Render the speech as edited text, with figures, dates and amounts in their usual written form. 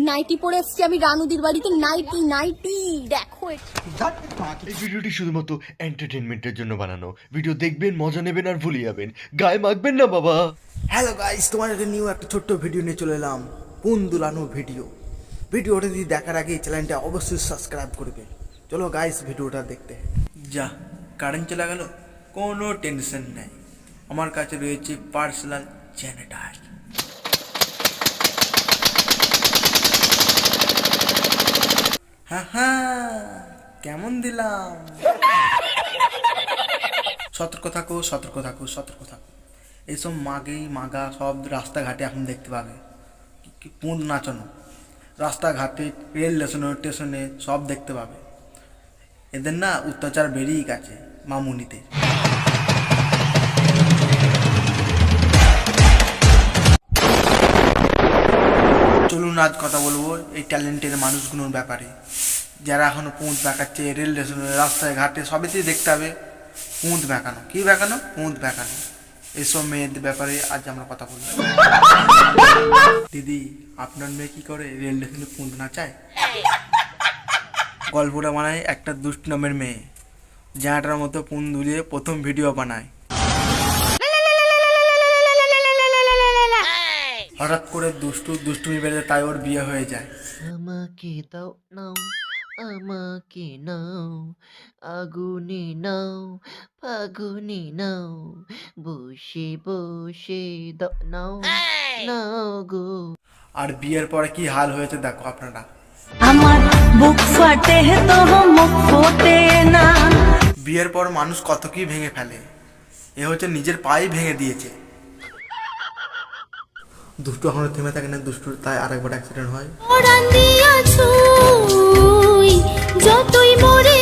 Nightie পরে এসছি আমি রানুদির বাড়িতে। নাইটি নাইটি দেখো। এই ভিডিওটি শুধুমাত্র এন্টারটেনমেন্টের জন্য বানানো। ভিডিও দেখবেন, মজা নেবেন আর ভুলে যাবেন, গায়ে মাখবেন না বাবা। হ্যালো গাইস, তোমাদের নিউ একটা ছোট্ট ভিডিও নিয়ে চলে এলাম, পুন দুলানো ভিডিও। ভিডিওটা যদি দেখার আগে চ্যানেলটা অবশ্যই সাবস্ক্রাইব করবে। চলো গাইস ভিডিওটা দেখতে। যা কারেন্ট চলে গেল, কোনো টেনশন নাই, আমার কাছে রয়েছে পার্সোনাল জেনারেটর। হ্যাঁ কেমন দিলাম? সতর্ক থাকো, সতর্ক থাকো, সতর্ক থাকো। এইসব মাগা সব রাস্তাঘাটে এখন দেখতে পাবে পুঁদ নাচানো, রাস্তাঘাটে রেল স্টেশনে সব দেখতে পাবে। এদের না অত্যাচার বেরিয়ে গেছে মামুনিতে। চলুন আজ কথা বলবো এই ট্যালেন্টের মানুষগুলোর ব্যাপারে, যারা এখনো পুঁত বেঁকাচ্ছে রেল স্টেশনে, রাস্তায় ঘাটে সবেতেই দেখতে হবে পুঁত বেঁকানো। কি বেঁকানো? পুঁত বেঁকানো। এসব মেয়েদের ব্যাপারে আজ আমরা কথা বলবো। দিদি, আপনার মেয়ে কি করে রেল স্টেশনে পুঁত নাচায়? গল্পটা বানায় একটা দুষ্ট নামের মেয়ে, যাটার মতো পুন দুলিয়ে প্রথম ভিডিও বানায়। হঠাৎ করে দুষ্টুমি বেড়ে তাই ওর বিয়ে হয়ে যায়। আমাকে দাও নাও, আমাকে নাও, আগুনে নাও, ফাগুনে নাও, বসে বসে দাও নাও নাও গো। আর বিয়ের পরে কি হাল হয়েছে দেখো আপনারা। আমার বুক ফাটে তো মুখ ফোটে না। বিয়ের পর মানুষ কত কি ভেঙে ফেলে, এ হচ্ছে নিজের পায়ে ভেঙে দিয়েছে। দুষ্টু এখনো থেমে থাকে না, দুষ্টুর তাই আরেকবার অ্যাক্সিডেন্ট হয়। যতই মরে